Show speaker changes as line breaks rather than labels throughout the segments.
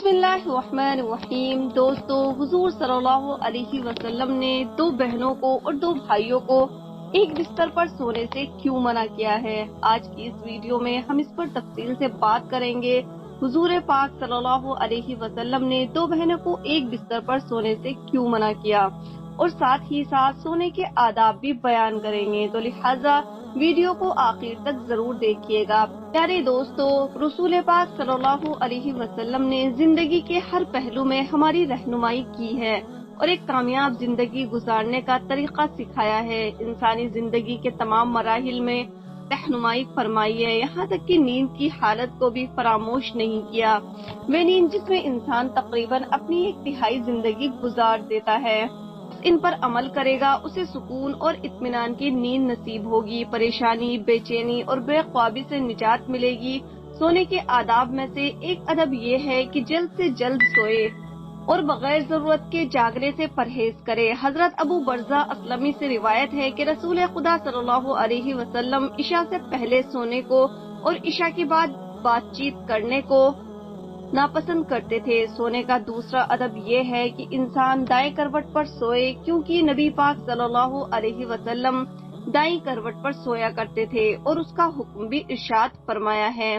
बिस्मिल्लाहिर्रहमानिर्रहीम। दोस्तों, हुजूर सल्लल्लाहु अलैहि वसल्लम ने दो बहनों को और दो भाइयों को एक बिस्तर पर सोने से क्यों मना किया है? आज की इस वीडियो में हम इस पर तफसील से बात करेंगे। हुजूर पाक सल्लल्लाहु अलैहि वसल्लम ने दो बहनों को एक बिस्तर पर सोने से क्यों मना किया और साथ ही साथ सोने के आदाब भी बयान करेंगे, तो लिहाजा वीडियो को आखिर तक जरूर देखिएगा। प्यारे दोस्तों, रसूल पाक सल्लल्लाहु अलैहि वसल्लम ने जिंदगी के हर पहलू में हमारी रहनुमाई की है और एक कामयाब जिंदगी गुजारने का तरीका सिखाया है। इंसानी जिंदगी के तमाम मराहिल में रहनुमाई फरमाई है, यहाँ तक कि नींद की हालत को भी फरामोश नहीं किया। वे नींद जिसमें इंसान तकरीबन अपनी एक तिहाई जिंदगी गुजार देता है, इन पर अमल करेगा उसे सुकून और इत्मीनान की नींद नसीब होगी। परेशानी, बेचैनी और बेख्वाबी से निजात मिलेगी। सोने के आदाब में से एक अदब ये है कि जल्द से जल्द सोए और बगैर जरूरत के जागने से परहेज करे। हजरत अबू बरज़ा असलमी से रिवायत है कि रसूल खुदा सल्लल्लाहु अलैहि वसल्लम इशा से पहले सोने को और इशा के बाद बातचीत करने को नापसंद करते थे। सोने का दूसरा अदब ये है कि इंसान दाएं करवट पर सोए, क्योंकि नबी पाक सल्लल्लाहु अलैहि वसल्लम दाईं करवट पर सोया करते थे और उसका हुक्म भी इरशाद फरमाया है।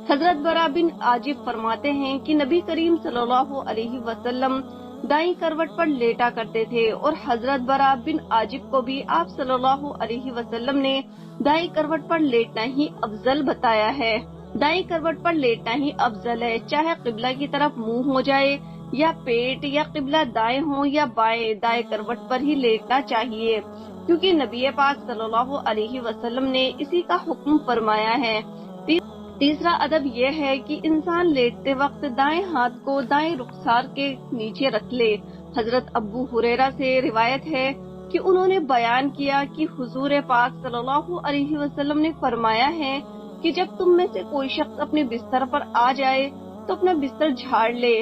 हजरत बरा बिन आजिब फरमाते हैं कि नबी करीम सल्लल्लाहु अलैहि वसल्लम दाईं करवट पर लेटा करते थे और हजरत बरा बिन आजिब को भी आप सल्लल्लाहु अलैहि वसल्लम ने दाईं करवट पर लेटना ही अफजल बताया है। दाईं करवट पर लेटना ही अफजल है, चाहे किबला की तरफ मुंह हो जाए या पेट, या किबला दाएं हो या बाएं, दाएं करवट पर ही लेटना चाहिए, क्योंकि नबी पाक सल्लल्लाहु अलैहि वसल्लम ने इसी का हुक्म फरमाया है। तीसरा अदब यह है कि इंसान लेटते वक्त दाएं हाथ को दाएं रुखसार के नीचे रख ले। हजरत अबू हुरैरा से रिवायत है कि उन्होंने बयान किया कि हुजूर पाक सल्लल्लाहु अलैहि वसल्लम ने फरमाया है कि जब तुम में से कोई शख्स अपने बिस्तर पर आ जाए तो अपना बिस्तर झाड़ ले,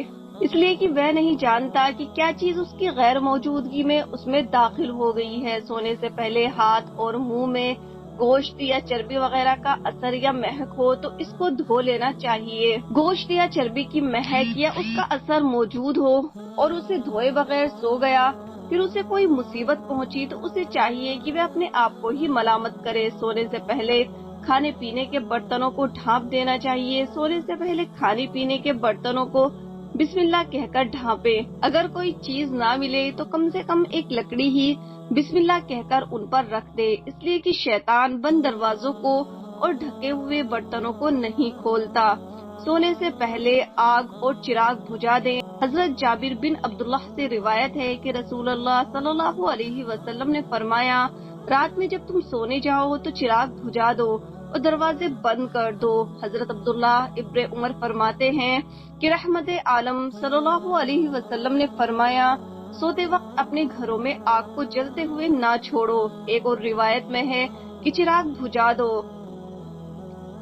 इसलिए कि वह नहीं जानता कि क्या चीज उसकी गैर मौजूदगी में उसमें दाखिल हो गई है। सोने से पहले हाथ और मुंह में गोश्त या चर्बी वगैरह का असर या महक हो तो इसको धो लेना चाहिए। गोश्त या चर्बी की महक या उसका असर मौजूद हो और उसे धोए बगैर सो गया, फिर उसे कोई मुसीबत पहुंची तो उसे चाहिए कि वह अपने आप को ही मलामत करे। सोने से पहले खाने पीने के बर्तनों को ढांप देना चाहिए। सोने से पहले खाने पीने के बर्तनों को बिस्मिल्लाह कहकर ढांपे। अगर कोई चीज ना मिले तो कम से कम एक लकड़ी ही बिस्मिल्लाह कहकर उन पर रख दे, इसलिए कि शैतान बंद दरवाजों को और ढके हुए बर्तनों को नहीं खोलता। सोने से पहले आग और चिराग बुझा दें। हजरत जाबिर बिन अब्दुल्लाह से रिवायत है कि रसूलुल्लाह सल्लल्लाहु अलैहि वसल्लम ने फरमाया, रात में जब तुम सोने जाओ तो चिराग बुझा दो और दरवाजे बंद कर दो। हजरत अब्दुल्ला इब्ने उमर फरमाते हैं कि रहमत आलम सल्लल्लाहु अलैहि वसल्लम ने फरमाया, सोते वक्त अपने घरों में आग को जलते हुए ना छोड़ो। एक और रिवायत में है कि चिराग बुझा दो,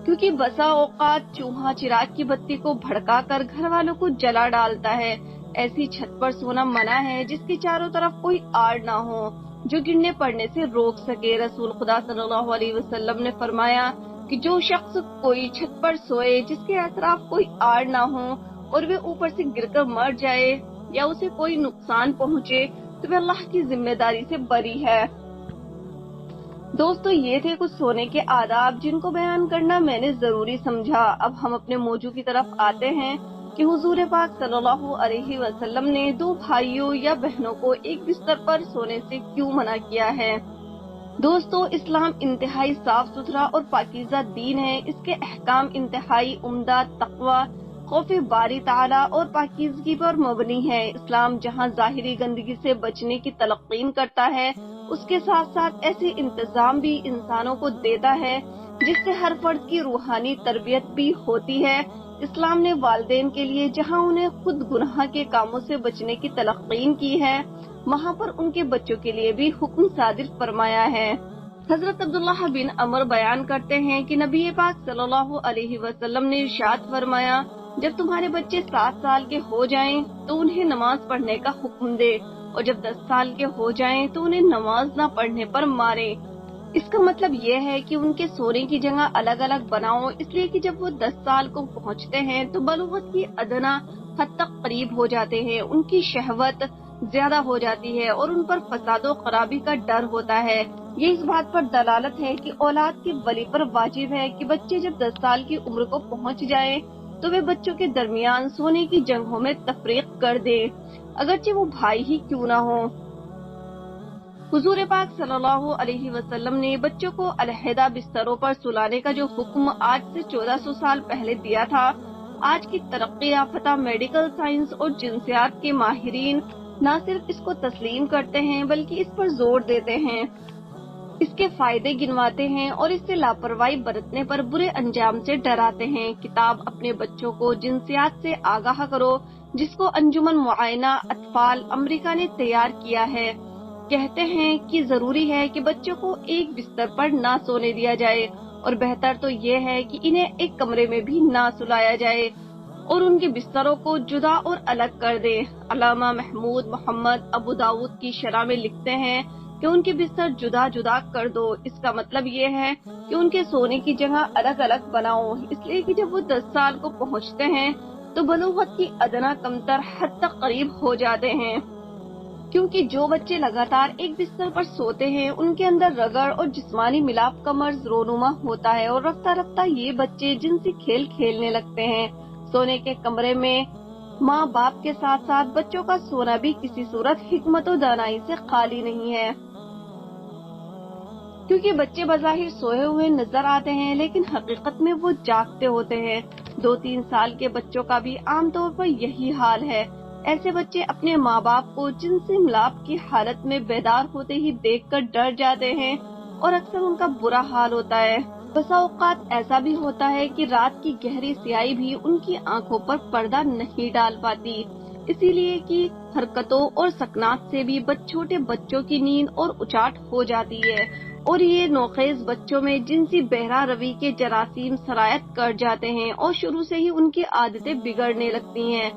क्योंकि बसा औकात चूहा चिराग की बत्ती को भड़का कर घर वालों को जला डालता है। ऐसी छत पर सोना मना है जिसके चारों तरफ कोई आड़ ना हो जो गिरने पड़ने से रोक सके। रसूल खुदा सल्लल्लाहु अलैहि वसल्लम ने फरमाया कि जो शख्स कोई छत पर सोए जिसके अतराफ कोई आड़ ना हो और वे ऊपर से गिरकर मर जाए या उसे कोई नुकसान पहुंचे तो वह अल्लाह की जिम्मेदारी से बरी है। दोस्तों, ये थे कुछ सोने के आदाब जिनको बयान करना मैंने जरूरी समझा। अब हम अपने मौजू की तरफ आते हैं कि हुजूर पाक सल्लल्लाहु अलैहि वसल्लम ने दो भाइयों या बहनों को एक बिस्तर पर सोने से क्यों मना किया है। दोस्तों, इस्लाम इंतहाई साफ सुथरा और पाकीज़ा दीन है। इसके अहकाम इंतहाई उम्दा, तक़वा, खौफ बारी ताला और पाकीज़गी पर मबनी है। इस्लाम जहां ज़ाहिरी गंदगी से बचने की तलक़ीन करता है, उसके साथ साथ ऐसे इंतजाम भी इंसानों को देता है जिससे हर फर्द की रूहानी तरबियत भी होती है। इस्लाम ने वालिदैन के लिए जहां उन्हें खुद गुनाह के कामों से बचने की तलक़ीन की है, वहां पर उनके बच्चों के लिए भी हुक्म सादिर फरमाया है। हजरत अब्दुल्लाह बिन अमर बयान करते हैं कि नबी पाक सल्लल्लाहु अलैहि वसल्लम ने इरशाद फरमाया, जब तुम्हारे बच्चे 7 साल के हो जाएं तो उन्हें नमाज पढ़ने का हुक्म दे और जब 10 साल के हो जाएं तो उन्हें नमाज न पढ़ने पर मारे। इसका मतलब ये है कि उनके सोने की जगह अलग अलग बनाओ, इसलिए कि जब वो 10 साल को पहुंचते हैं तो बलूगत की अदना حد تک قریب ہو جاتے ہیں، ان کی شہوت زیادہ ہو جاتی ہے اور ان پر فساد و خرابی کا ڈر ہوتا ہے۔ یہ اس بات پر دلالت ہے کہ اولاد کے ولی پر واجب ہے کہ بچے جب 10 سال کی عمر کو پہنچ جائیں تو وہ بچوں کے درمیان سونے کی جگہوں میں تفریق کر دے، اگرچہ وہ بھائی ہی کیوں نہ ہوں۔ حضور پاک صلی اللہ علیہ وسلم نے بچوں کو علیحدہ بستروں پر سلانے کا جو حکم آج سے 1400 سال پہلے دیا تھا، آج کی ترقی یافتہ میڈیکل سائنس اور جنسیات کے ماہرین نہ صرف اس کو تسلیم کرتے ہیں بلکہ اس پر زور دیتے ہیں، اس کے فائدے گنواتے ہیں اور اس سے لاپرواہی برتنے پر برے انجام سے ڈراتے ہیں۔ کتاب اپنے بچوں کو جنسیات سے آگاہ کرو، جس کو انجمن معائنہ اطفال امریکہ نے تیار کیا ہے، کہتے ہیں کہ ضروری ہے کہ بچوں کو ایک بستر پر نہ سونے دیا جائے، اور بہتر تو یہ ہے کہ انہیں ایک کمرے میں بھی نہ سلایا جائے اور ان کے بستروں کو جدا اور الگ کر دے۔ علامہ محمود محمد ابو داؤد کی شرح میں لکھتے ہیں کہ ان کے بستر جدا جدا کر دو، اس کا مطلب یہ ہے کہ ان کے سونے کی جگہ الگ الگ بناؤ، اس لیے کہ جب وہ 10 سال کو پہنچتے ہیں تو بلوغت کی ادنا کمتر حد تک قریب ہو جاتے ہیں، کیونکہ جو بچے لگاتار ایک بستر پر سوتے ہیں ان کے اندر رگڑ اور جسمانی ملاپ کا مرض رونما ہوتا ہے، اور رفتہ رفتہ یہ بچے جنسی کھیل کھیلنے لگتے ہیں۔ سونے کے کمرے میں ماں باپ کے ساتھ ساتھ بچوں کا سونا بھی کسی صورت حکمت و دانائی سے خالی نہیں ہے، کیونکہ بچے بظاہر سوئے ہوئے نظر آتے ہیں لیکن حقیقت میں وہ جاگتے ہوتے ہیں۔ 2-3 سال کے بچوں کا بھی عام طور پر یہی حال ہے۔ ایسے بچے اپنے ماں باپ کو جنسی ملاپ کی حالت میں بیدار ہوتے ہی دیکھ کر ڈر جاتے ہیں اور اکثر ان کا برا حال ہوتا ہے۔ بسا اوقات ایسا بھی ہوتا ہے کہ رات کی گہری سیاہی بھی ان کی آنکھوں پر پردہ نہیں ڈال پاتی، اسی لیے کہ حرکتوں اور سکنات سے بھی چھوٹے بچوں کی نیند اور اچاٹ ہو جاتی ہے، اور یہ نوخیز بچوں میں جنسی بہرہ روی کے جراثیم سرایت کر جاتے ہیں اور شروع سے ہی ان کی عادتیں بگڑنے لگتی ہیں۔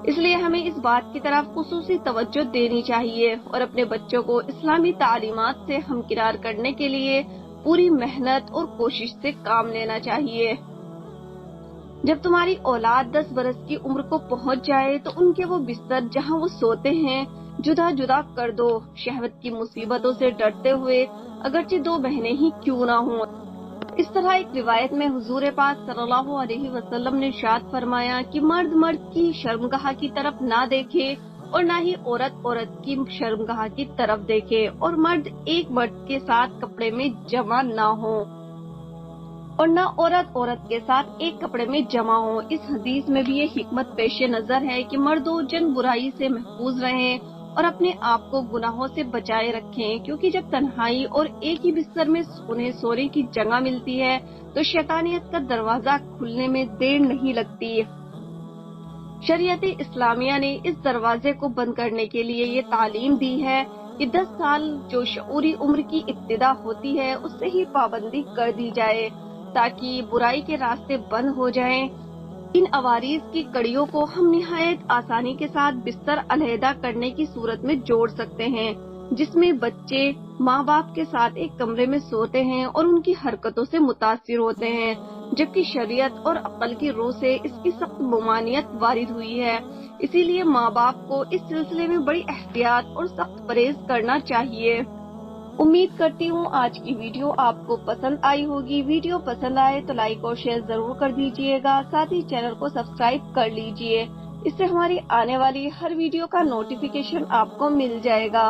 اس لیے ہمیں اس بات کی طرف خصوصی توجہ دینی چاہیے اور اپنے بچوں کو اسلامی تعلیمات سے ہمکنار کرنے کے لیے پوری محنت اور کوشش سے کام لینا چاہیے۔ جب تمہاری اولاد 10 برس کی عمر کو پہنچ جائے تو ان کے وہ بستر جہاں وہ سوتے ہیں جدا جدا کر دو، شہوت کی مصیبتوں سے ڈرتے ہوئے، اگرچہ 2 بہنیں ہی کیوں نہ ہوں۔ اس طرح ایک روایت میں حضور پاک صلی اللہ علیہ وسلم نے ارشاد فرمایا کہ مرد مرد کی شرمگاہ کی طرف نہ دیکھے اور نہ ہی عورت عورت کی شرمگاہ کی طرف دیکھے، اور مرد ایک مرد کے ساتھ کپڑے میں جمع نہ ہو اور نہ عورت عورت کے ساتھ ایک کپڑے میں جمع ہو۔ اس حدیث میں بھی یہ حکمت پیش نظر ہے کہ مردوں جن برائی سے محفوظ رہیں اور اپنے آپ کو گناہوں سے بچائے رکھیں، کیونکہ جب تنہائی اور ایک ہی بستر میں سونے کی جگہ ملتی ہے تو شیطانیت کا دروازہ کھلنے میں دیر نہیں لگتی۔ شریعت اسلامیہ نے اس دروازے کو بند کرنے کے لیے یہ تعلیم دی ہے کہ 10 سال جو شعوری عمر کی ابتدا ہوتی ہے اس سے ہی پابندی کر دی جائے تاکہ برائی کے راستے بند ہو جائیں۔ ان عوارض کی کڑیوں کو ہم نہایت آسانی کے ساتھ بستر علیحدہ کرنے کی صورت میں جوڑ سکتے ہیں، جس میں بچے ماں باپ کے ساتھ ایک کمرے میں سوتے ہیں اور ان کی حرکتوں سے متاثر ہوتے ہیں، جبکہ شریعت اور عقل کی روح سے اس کی سخت ممانعت وارد ہوئی ہے۔ اسی لیے ماں باپ کو اس سلسلے میں بڑی احتیاط اور سخت پرہیز کرنا چاہیے۔ امید کرتی ہوں آج کی ویڈیو آپ کو پسند آئی ہوگی۔ ویڈیو پسند آئے تو لائک اور شیئر ضرور کر دیجیے گا، ساتھ ہی چینل کو سبسکرائب کر لیجیے، اس سے ہماری آنے والی ہر ویڈیو کا نوٹیفیکیشن آپ کو مل جائے گا۔